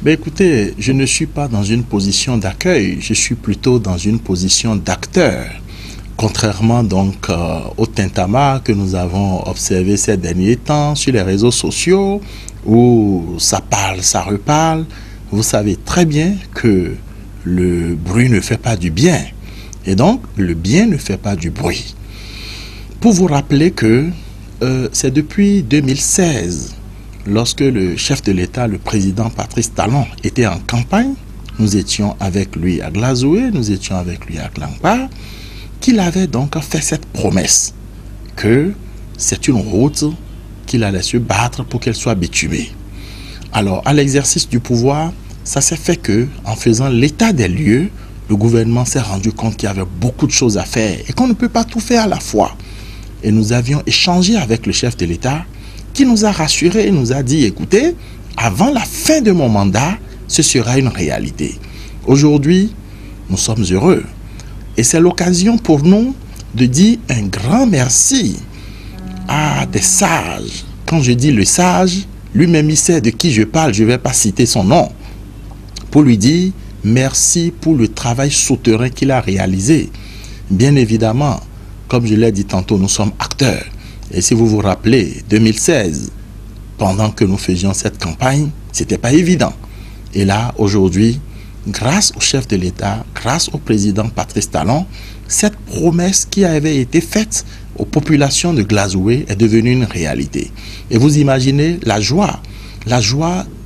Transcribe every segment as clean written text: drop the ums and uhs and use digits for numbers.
Ben écoutez, je ne suis pas dans une position d'accueil, je suis plutôt dans une position d'acteur. Contrairement donc au tintamarre que nous avons observé ces derniers temps sur les réseaux sociaux, où ça parle, ça reparle, vous savez très bien que le bruit ne fait pas du bien. Et donc, le bien ne fait pas du bruit. Pour vous rappeler que c'est depuis 2016, lorsque le chef de l'État, le président Patrice Talon, était en campagne, nous étions avec lui à Glazoué, nous étions avec lui à Klangba, qu'il avait donc fait cette promesse que c'est une route qu'il allait se battre pour qu'elle soit bitumée. Alors, à l'exercice du pouvoir, ça s'est fait que, en faisant l'état des lieux, le gouvernement s'est rendu compte qu'il y avait beaucoup de choses à faire et qu'on ne peut pas tout faire à la fois. Et nous avions échangé avec le chef de l'État qui nous a rassurés et nous a dit, écoutez, avant la fin de mon mandat, ce sera une réalité. Aujourd'hui, nous sommes heureux. Et c'est l'occasion pour nous de dire un grand merci à des sages. Quand je dis le sage, lui-même il sait de qui je parle, je ne vais pas citer son nom. Pour lui dire merci pour le travail souterrain qu'il a réalisé. Bien évidemment, comme je l'ai dit tantôt, nous sommes acteurs. Et si vous vous rappelez, 2016, pendant que nous faisions cette campagne, ce n'était pas évident. Et là, aujourd'hui, grâce au chef de l'État, grâce au président Patrice Talon, cette promesse qui avait été faite aux populations de Glazoué est devenue une réalité. Et vous imaginez la joie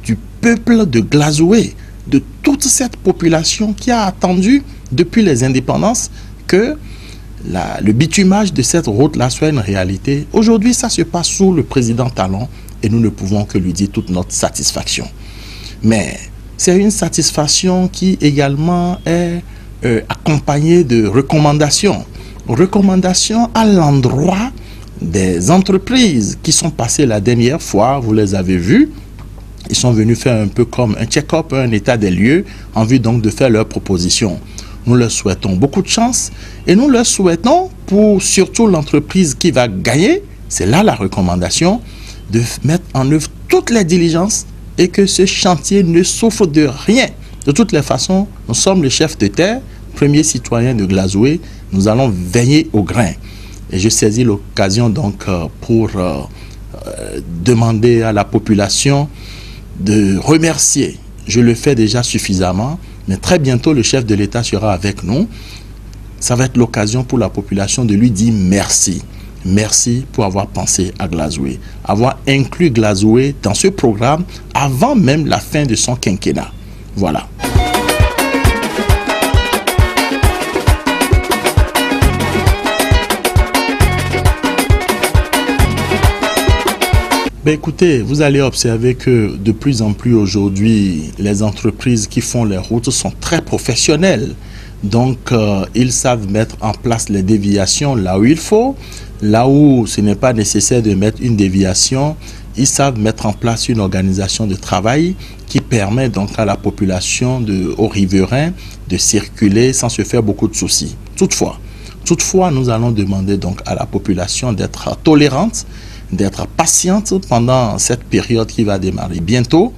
du peuple de Glazoué, de toute cette population qui a attendu depuis les indépendances que le bitumage de cette route-là soit une réalité. Aujourd'hui, ça se passe sous le président Talon et nous ne pouvons que lui dire toute notre satisfaction. Mais c'est une satisfaction qui également est accompagnée de recommandations. Recommandations à l'endroit des entreprises qui sont passées la dernière fois, vous les avez vues. Ils sont venus faire un peu comme un check-up, un état des lieux, en vue donc de faire leurs propositions. Nous leur souhaitons beaucoup de chance et nous leur souhaitons pour surtout l'entreprise qui va gagner, c'est là la recommandation, de mettre en œuvre toutes les diligences et que ce chantier ne souffre de rien. De toutes les façons, nous sommes les chefs de terre, premiers citoyens de Glazoué, nous allons veiller au grain. Et je saisis l'occasion donc pour demander à la population de remercier. Je le fais déjà suffisamment, mais très bientôt le chef de l'État sera avec nous. Ça va être l'occasion pour la population de lui dire merci. Merci pour avoir pensé à Glazoué, avoir inclus Glazoué dans ce programme avant même la fin de son quinquennat. Voilà. Ben écoutez, vous allez observer que de plus en plus aujourd'hui, les entreprises qui font les routes sont très professionnelles. Donc, ils savent mettre en place les déviations là où il faut. Là où ce n'est pas nécessaire de mettre une déviation, ils savent mettre en place une organisation de travail qui permet donc à la population, aux riverains, de circuler sans se faire beaucoup de soucis. Toutefois, nous allons demander donc à la population d'être tolérante, d'être patiente pendant cette période qui va démarrer bientôt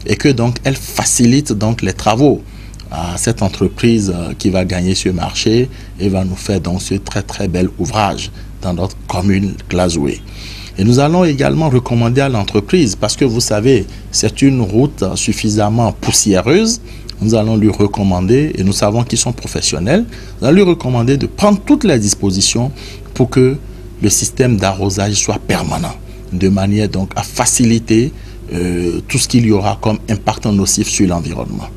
et que donc elle facilite donc les travaux à cette entreprise qui va gagner ce marché et va nous faire donc ce très bel ouvrage dans notre commune Glazoué. Et nous allons également recommander à l'entreprise, parce que vous savez, c'est une route suffisamment poussiéreuse, nous allons lui recommander, et nous savons qu'ils sont professionnels, nous allons lui recommander de prendre toutes les dispositions pour que le système d'arrosage soit permanent, de manière donc à faciliter tout ce qu'il y aura comme impact nocif sur l'environnement.